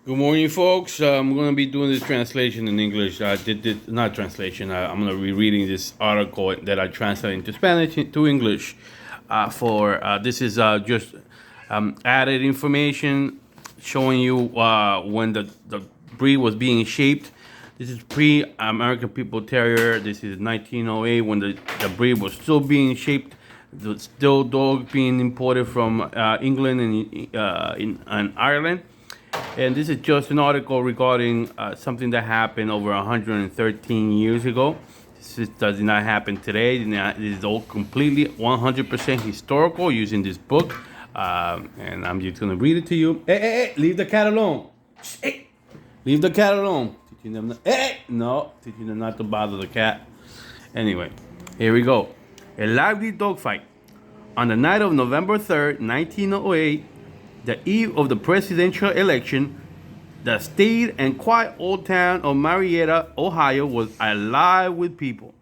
Good morning, folks. I'm going to be doing this translation in English. I did this, not translation. I'm going to be reading this article that I translated into Spanish to English. This is just added information showing you when the breed was being shaped. This is pre-American People Terrier. This is 1908 when the breed was still being shaped. The still dog being imported from England and Ireland. And this is just an article regarding something that happened over 113 years ago. This does not happen today. This is all completely 100% historical using this book. And I'm just going to read it to you. Hey, leave the cat alone. Hey, leave the cat alone. Teaching them teaching them not to bother the cat. Anyway, here we go. A lively dogfight. On the night of November 3rd, 1908, the eve of the presidential election, the staid and quiet old town of Marietta, Ohio was alive with people.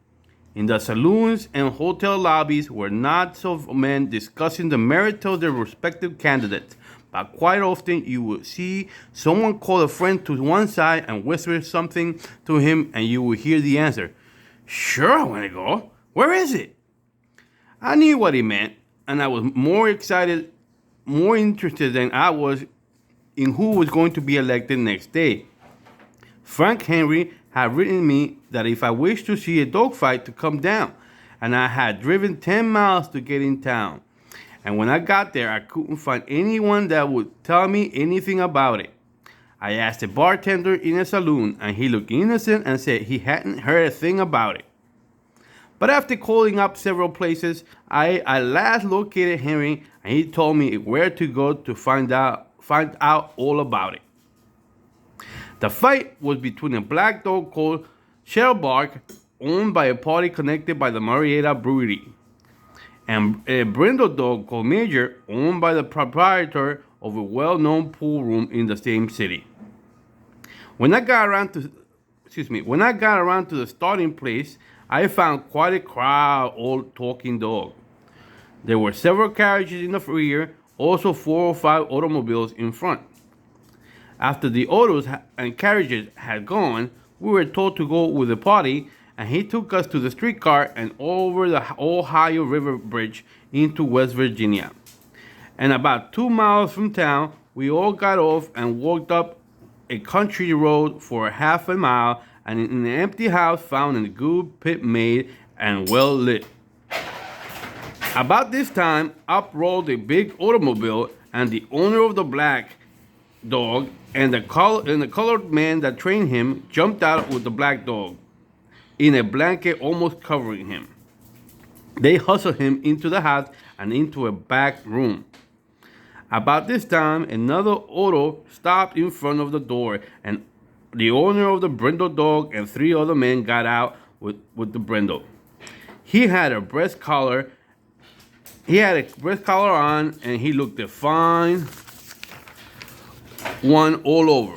In the saloons and hotel lobbies were knots of men discussing the merits of their respective candidates, but quite often you would see someone call a friend to one side and whisper something to him, and you would hear the answer, "Sure, I want to go. Where is it?" I knew what he meant, and I was more interested than I was in who was going to be elected next day. Frank Henry had written me that if I wished to see a dogfight to come down, and I had driven 10 miles to get in town. And when I got there, I couldn't find anyone that would tell me anything about it. I asked a bartender in a saloon, and he looked innocent and said he hadn't heard a thing about it. But after calling up several places, I at last located Henry, and he told me where to go to find out all about it. The fight was between a black dog called Shellbark, owned by a party connected by the Marietta Brewery, and a brindle dog called Major, owned by the proprietor of a well-known pool room in the same city. When I got around to the starting place, I found quite a crowd of talking dogs. There were several carriages in the rear, also 4 or 5 automobiles in front. After the autos and carriages had gone, we were told to go with the party, and he took us to the streetcar and over the Ohio River Bridge into West Virginia. And about 2 miles from town, we all got off and walked up a country road for half a mile, and in an empty house found a good pit made and well lit. About this time, up rolled a big automobile, and the owner of the black dog and the colored man that trained him jumped out with the black dog in a blanket almost covering him. They hustled him into the house and into a back room. About this time, another auto stopped in front of the door, and the owner of the brindle dog and 3 other men got out with the brindle. He had a breast collar on, and he looked a fine one all over.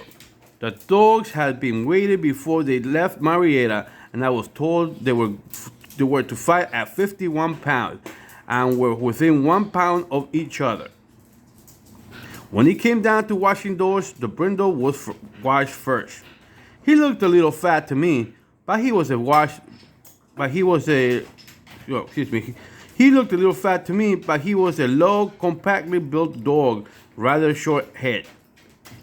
The dogs had been weighted before they left Marietta, and I was told they were to fight at 51 pounds and were within 1 pound of each other. When it came down to washing doors, the brindle was washed first. He looked a little fat to me, He looked a little fat to me, but he was a low, compactly built dog, rather short head.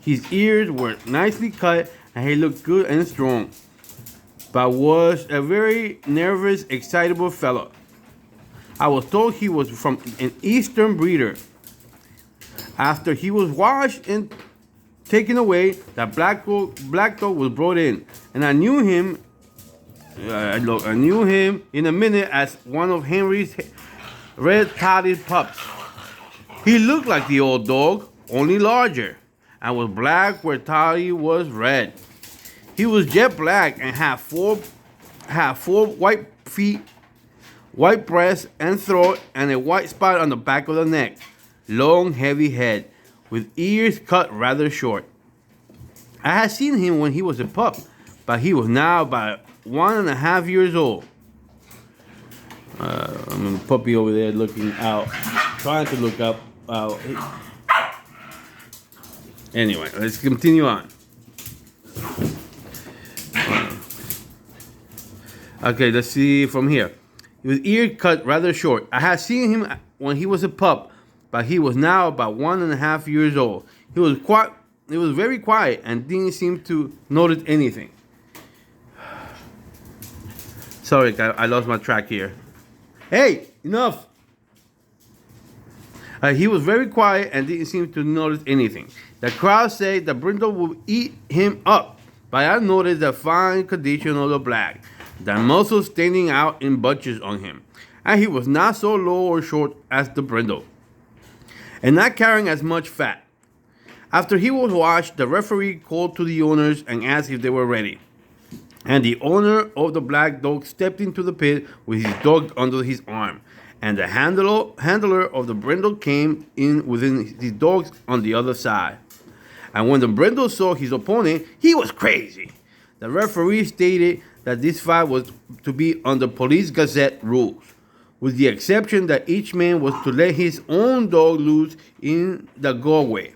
His ears were nicely cut, and he looked good and strong, but was a very nervous, excitable fellow. I was told he was from an Eastern breeder. After he was washed and taken away, the black dog was brought in, and I knew him in a minute as one of Henry's red-coated pups. He looked like the old dog, only larger, and was black where Toddy was red. He was jet black and had four white feet, white breast and throat, and a white spot on the back of the neck. Long, heavy head, with ears cut rather short. I had seen him when he was a pup, but he was now about 1.5 years old. I'm a puppy over there looking out, trying to look up. Anyway, let's continue on. Okay, let's see from here. His ear cut rather short. I had seen him when he was a pup, but he was now about 1.5 years old. He was quiet. He was very quiet and didn't seem to notice anything. Sorry, I lost my track here. Hey, enough. He was very quiet and didn't seem to notice anything. The crowd said the brindle would eat him up, but I noticed the fine condition of the black, the muscles standing out in bunches on him, and he was not so low or short as the brindle, and not carrying as much fat. After he was washed, the referee called to the owners and asked if they were ready. And the owner of the black dog stepped into the pit with his dog under his arm. And the handler of the brindle came in within his dogs on the other side. And when the brindle saw his opponent, he was crazy. The referee stated that this fight was to be under Police Gazette rules, with the exception that each man was to let his own dog loose in the doorway.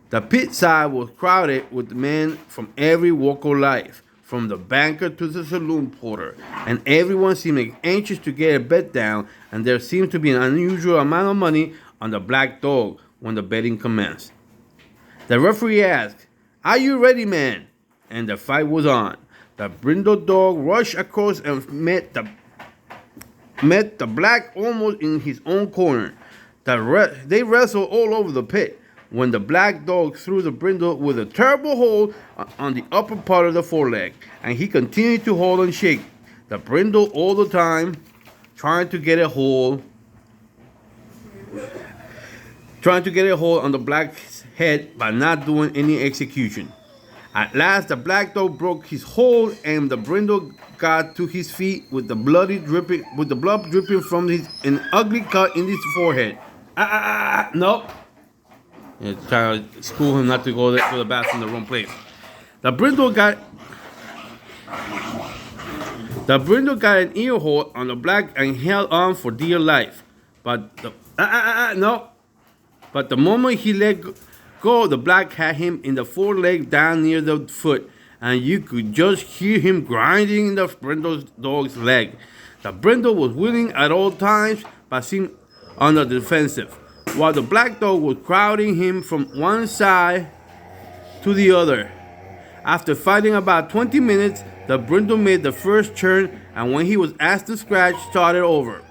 The pit side was crowded with men from every walk of life, from the banker to the saloon porter, and everyone seemed anxious to get a bet down, and there seemed to be an unusual amount of money on the black dog when the betting commenced. The referee asked, "Are you ready, man?" And the fight was on. The brindle dog rushed across and met the black almost in his own corner. They wrestled all over the pit, when the black dog threw the brindle with a terrible hold on the upper part of the foreleg, and he continued to hold and shake the brindle all the time, trying to get a hold on the black's head, but not doing any execution. At last, the black dog broke his hold, and the brindle got to his feet with the blood dripping from an ugly cut in his forehead. No. Yeah, trying to school him not to go to the bathroom in the wrong place. The brindle got an ear hold on the black and held on for dear life. But the moment he let go, the black had him in the foreleg down near the foot, and you could just hear him grinding the brindle dog's leg. The brindle was winning at all times, but seemed on the defensive, while the black dog was crowding him from one side to the other. After fighting about 20 minutes, the brindle made the first turn, and when he was asked to scratch, started over,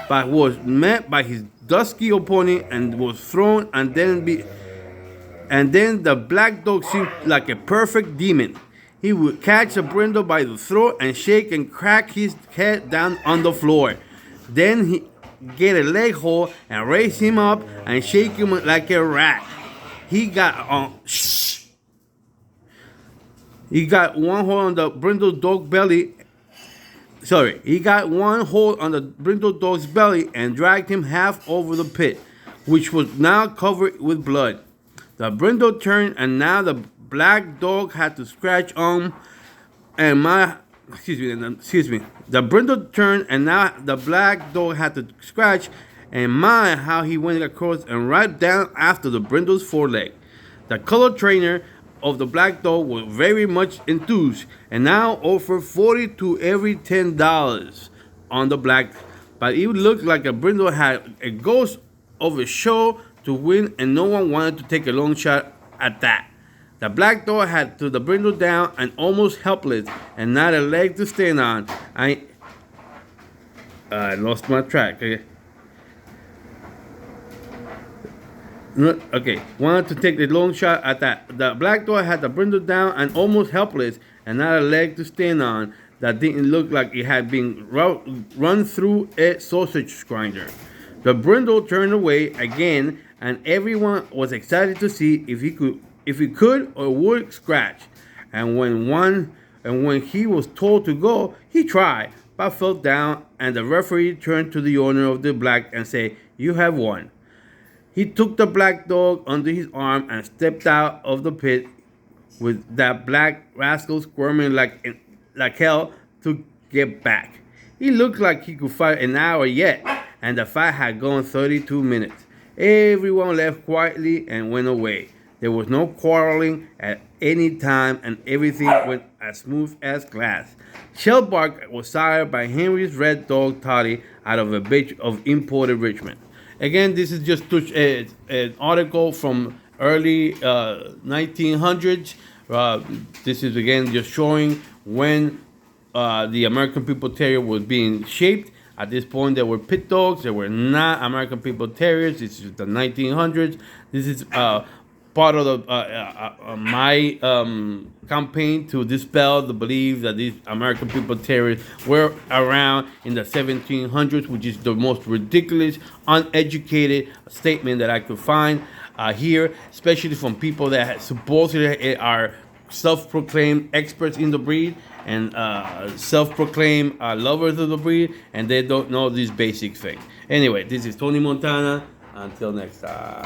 but was met by his dusky opponent and was thrown, and then the black dog seemed like a perfect demon. He would catch the brindle by the throat and shake and crack his head down on the floor. Then he get a leg hold and raise him up and shake him like a rat. He got one hold on the brindle dog belly. He got one hold on the brindle dog's belly and dragged him half over the pit, which was now covered with blood. The brindle turned, and now the black dog had to scratch on, The brindle turned, and now the black dog had to scratch, and my, how he went across and right down after the brindle's foreleg. The color trainer of the black dog was very much enthused, and now offered 40 to every $10 on the black, but it looked like a brindle had a ghost of a show to win, and no one wanted to take a long shot at that. The black dog had to the brindle down and almost helpless, and not a leg to stand on. I lost my track. Wanted to take the long shot at that. The black dog had the brindle down and almost helpless, and not a leg to stand on. That didn't look like it had been run through a sausage grinder. The brindle turned away again, and everyone was excited to see if he could or would scratch. And when he was told to go, he tried, but fell down, and the referee turned to the owner of the black and said, "You have won." He took the black dog under his arm and stepped out of the pit, with that black rascal squirming like hell to get back. He looked like he could fight an hour yet, and the fight had gone 32 minutes. Everyone left quietly and went away. There was no quarreling at any time, and everything went as smooth as glass. Shellbark was sired by Henry's red dog Toddy out of a bitch of imported Richmond. Again, this is just an article from early 1900s. This is again just showing when the American People Terrier was being shaped. At this point, there were pit dogs. There were not American People Terriers. This is the 1900s. This is part of my campaign to dispel the belief that these American People Terriers were around in the 1700s, which is the most ridiculous, uneducated statement that I could find here, especially from people that supposedly are self-proclaimed experts in the breed and self-proclaimed lovers of the breed, and they don't know these basic things. Anyway, this is Tony Montana. Until next time.